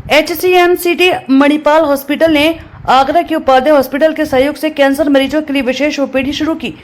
HCMCT Manipal hospital ने आगरा के Upadhyay hospital के सहयोग से कैंसर मरीजों के लिए विशेष ओपीडी शुरू की।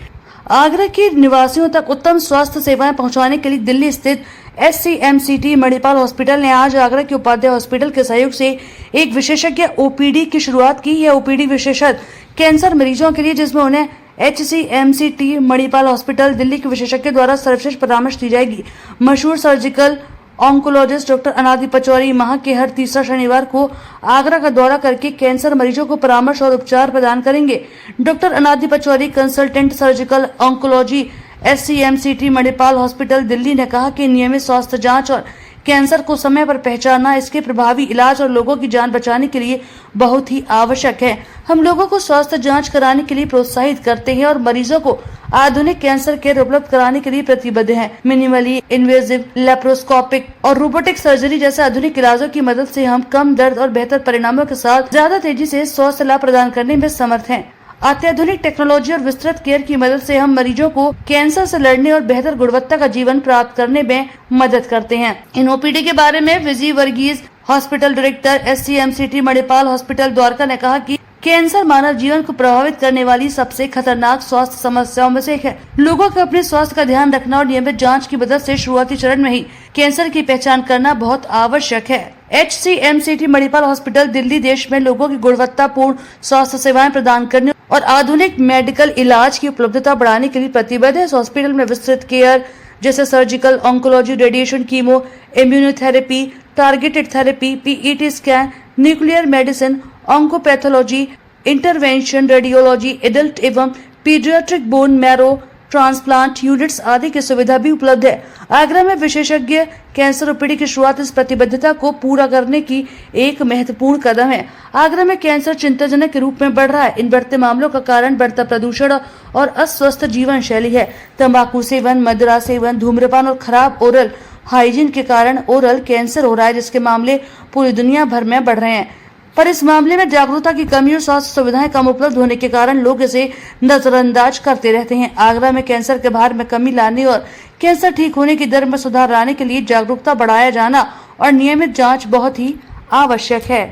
आगरा के निवासियों तक उत्तम स्वास्थ्य सेवाएं पहुंचाने के लिए दिल्ली स्थित HCMCT मणिपाल हॉस्पिटल ने आज आगरा के उपाध्याय हॉस्पिटल के सहयोग से एक विशेषज्ञ ओपीडी की शुरुआत की। यह ओपीडी विशेषज्ञ कैंसर मरीजों के लिए, जिसमें उन्हें HCMCT मणिपाल हॉस्पिटल दिल्ली के विशेषज्ञ द्वारा सर्वश्रेष्ठ परामर्श दी जाएगी। मशहूर सर्जिकल ऑन्कोलॉजिस्ट डॉक्टर अनादि पचौरी माह के हर तीसरा शनिवार को आगरा का दौरा करके कैंसर मरीजों को परामर्श और उपचार प्रदान करेंगे। डॉक्टर अनादि Pachauri, consultant surgical oncology, HCMCT Manipal hospital Delhi ने कहा कि नियमित स्वास्थ्य जांच और कैंसर को समय पर पहचानना इसके प्रभावी इलाज और लोगों की जान बचाने के लिए बहुत ही आवश्यक है। हम लोगों को स्वास्थ्य जांच कराने के लिए प्रोत्साहित करते हैं और मरीजों को आधुनिक कैंसर केयर उपलब्ध कराने के लिए प्रतिबद्ध हैं। मिनिमली इन्वेजिव, लेप्रोस्कोपिक और रोबोटिक सर्जरी जैसे आधुनिक इलाजों की मदद से हम कम दर्द और बेहतर परिणामों के साथ ज्यादा तेजी से स्वास्थ्य लाभ प्रदान करने में समर्थ हैं। अत्याधुनिक टेक्नोलॉजी और विस्तृत केयर की मदद से हम मरीजों को कैंसर से लड़ने और बेहतर गुणवत्ता का जीवन प्राप्त करने में मदद करते हैं। इन ओपीडी के बारे में Vijay Varghese, hospital director, HCMCT Manipal hospital Dwarka ने कहा कि कैंसर मानव जीवन को प्रभावित करने वाली सबसे खतरनाक स्वास्थ्य समस्याओं में से एक है। लोगों को अपने स्वास्थ्य का ध्यान रखना और नियमित जांच की मदद से शुरुआती चरण में ही कैंसर की पहचान करना बहुत आवश्यक है। HCMCT मणिपाल हॉस्पिटल दिल्ली देश में लोगों की गुणवत्तापूर्ण स्वास्थ्य सेवाएं प्रदान करने और आधुनिक मेडिकल इलाज की उपलब्धता बढ़ाने के लिए प्रतिबद्ध है। इस हॉस्पिटल में विस्तृत केयर जैसे surgical oncology, radiation, chemo, immunotherapy, targeted therapy, PET scan, nuclear medicine, oncopathology, intervention, radiology, adult एवं paediatric bone marrow transplant units आदि की सुविधा भी उपलब्ध है। आगरा में विशेषज्ञ कैंसर ओपीडी की शुरुआत इस प्रतिबद्धता को पूरा करने की एक महत्वपूर्ण कदम है। आगरा में कैंसर चिंताजनक के रूप में बढ़ रहा है। इन बढ़ते मामलों का कारण बढ़ता प्रदूषण और अस्वस्थ जीवन शैली है। तंबाकू सेवन, मदिरा सेवन, धूम्रपान और खराब ओरल हाइजीन के कारण ओरल कैंसर हो रहा है, जिसके मामले पूरी दुनिया भर में बढ़ रहे हैं। पर इस मामले में जागरूकता की कमी और स्वास्थ्य सुविधाएं कम उपलब्ध होने के कारण लोग इसे नजरअंदाज करते रहते हैं। आगरा में कैंसर के भार में कमी लाने और कैंसर ठीक होने की दर में सुधार लाने के लिए जागरूकता बढ़ाया जाना और नियमित जांच बहुत ही आवश्यक है।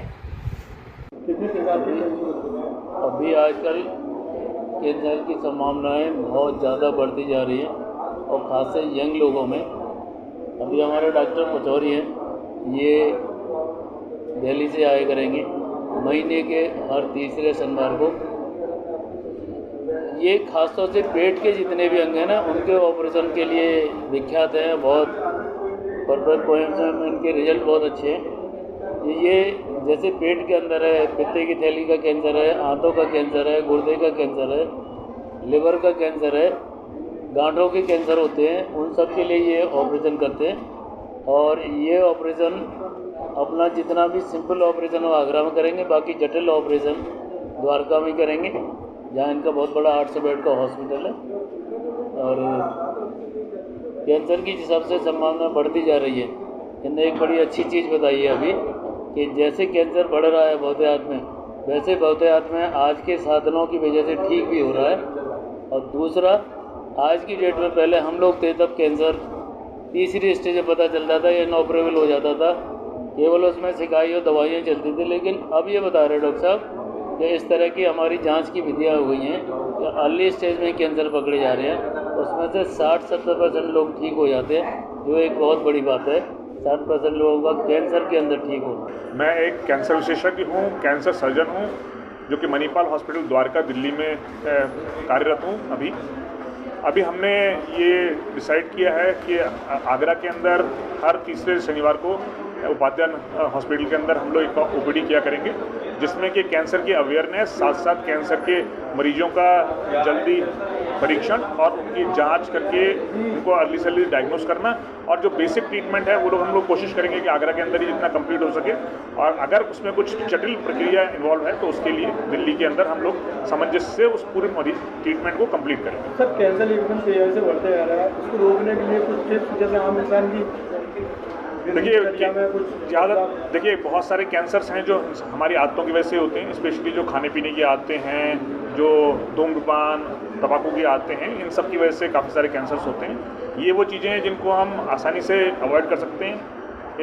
अभी आजकल कैंसर की संभावनाएं बहुत ज़्यादा बढ़ती जा रही हैं और खासकर यंग लोगों में। अभी हमारे डॉक्टर पचौरी हैं, ये दिल्ली से आए करेंगे महीने के हर तीसरे शनिवार को। ये खासतौर से पेट के जितने भी अंग हैं ना, उनके ऑपरेशन के लिए विख्यात हैं। बहुत परफेक्ट पॉइंट्स हैं, इनके रिजल्ट बहुत अच्छे हैं। ये जैसे पेट के अंदर है, पित्ते की थैली का कैंसर है, आंतों का कैंसर है, गुर्दे का कैंसर है, लिवर का कैंसर है, गांठों के कैंसर होते हैं, उन सब के लिए ये ऑपरेशन करते हैं। और ये ऑपरेशन अपना जितना भी सिंपल ऑपरेशन हो आगरा में करेंगे, बाकी जटिल ऑपरेशन द्वारका में करेंगे, जहाँ इनका बहुत बड़ा 800 बेड का हॉस्पिटल है। और कैंसर की सबसे संभावना बढ़ती जा रही है। इन्होंने एक बड़ी अच्छी चीज़ बताई है अभी कि जैसे कैंसर बढ़ रहा है बहुतायत में, वैसे बहुतायत में आज के साधनों की वजह से ठीक भी हो रहा है। और दूसरा, आज की डेट में पहले हम लोग थे तब कैंसर तीसरी स्टेज में पता चलता था, ये इनऑपरेबल हो जाता था, केवल उसमें सिकाई और दवाइयाँ चलती थी। लेकिन अब ये बता रहे डॉक्टर साहब कि इस तरह की हमारी जांच की विधियाँ हो गई हैं कि अर्ली स्टेज में कैंसर पकड़े जा रहे हैं, उसमें से 60-70% लोग ठीक हो जाते हैं, जो एक बहुत बड़ी बात है। 60% लोगों का कैंसर के अंदर ठीक होना। मैं एक कैंसर विशेषज्ञ हूँ, कैंसर सर्जन हूँ, जो कि मणिपाल हॉस्पिटल द्वारका दिल्ली में कार्यरत हूँ। अभी हमने ये डिसाइड किया है कि आगरा के अंदर हर तीसरे शनिवार को उपाध्याय हॉस्पिटल के अंदर हम लोग एक ओपीडी किया करेंगे, जिसमें कि कैंसर की अवेयरनेस, साथ साथ कैंसर के मरीजों का जल्दी परीक्षण और उनकी जांच करके उनको अर्ली से अर्ली डायग्नोस करना, और जो बेसिक ट्रीटमेंट है वो लोग हम लोग कोशिश करेंगे कि आगरा के अंदर ही जितना कंप्लीट हो सके। और अगर उसमें कुछ जटिल प्रक्रिया इन्वॉल्व है तो उसके लिए दिल्ली के अंदर हम लोग सामंजस्य से उस पूरे ट्रीटमेंट को कंप्लीट करेंगे। सर, कैंसर एकदम तेजी से बढ़ते जा रहा है, उसको रोकने के लिए कुछ टिप्स जैसे आम इंसान की देखिए बहुत सारे कैंसर्स हैं जो हमारी आदतों की वजह से होते हैं, स्पेशली जो खाने पीने की आदतें हैं, जो धूम्रपान, तंबाकू की आदतें हैं, इन सब की वजह से काफ़ी सारे कैंसर्स होते हैं। ये वो चीज़ें हैं जिनको हम आसानी से अवॉइड कर सकते हैं।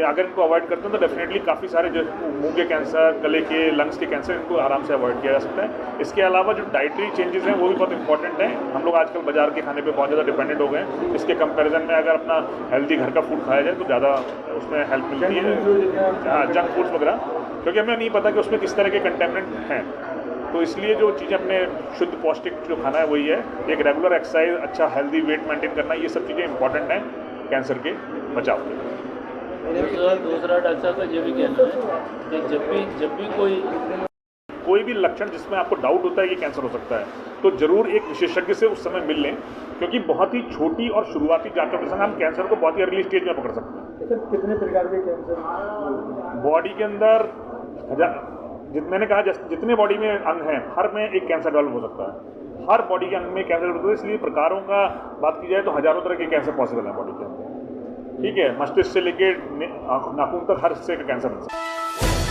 अगर इनको अवॉइड करते हैं तो डेफिनेटली काफ़ी सारे जो मुंह के कैंसर, गले के, लंग्स के कैंसर, इनको आराम से अवॉइड किया जा सकता है। इसके अलावा जो डाइटरी चेंजेस हैं वो भी बहुत इंपॉर्टेंट हैं। हम लोग आजकल बाजार के खाने पे बहुत ज़्यादा डिपेंडेंट हो गए हैं। इसके कंपैरिजन में अगर अपना हेल्दी घर का फूड खाया जाए तो ज़्यादा उसमें हेल्प मिलती है। हाँ, जंक फूड्स वगैरह, क्योंकि हमें नहीं पता कि उसमें किस तरह के कंटेमिनेंट हैं। तो इसलिए जो चीज़ें अपने शुद्ध पौष्टिक जो खाना है वही है। एक रेगुलर एक्सरसाइज, अच्छा हेल्दी वेट मेंटेन करना, ये सब चीज़ें इंपॉर्टेंट हैं कैंसर के बचाव के लिए। दूसरा डॉक्टर साहब का ये भी कहना है कि जब भी कोई भी लक्षण जिसमें आपको डाउट होता है कि कैंसर हो सकता है तो जरूर एक विशेषज्ञ से उस समय मिल लें, क्योंकि बहुत ही छोटी और शुरुआती जांचों के संग हम कैंसर को बहुत ही अर्ली स्टेज में पकड़ सकते हैं। सर कितने प्रकार के कैंसर बॉडी के अंदर मैंने कहा जितने बॉडी में अंग हैं हर में एक कैंसर डेवलप हो सकता है। हर बॉडी के अंग में कैंसर डेवलप होता है। इसलिए प्रकारों का बात की जाए तो हजारों तरह के कैंसर पॉसिबल है बॉडी के अंदर। ठीक है, मस्तिष्क से लेकर नाखून तक हर हिस्से का कैंसर बन सकता है।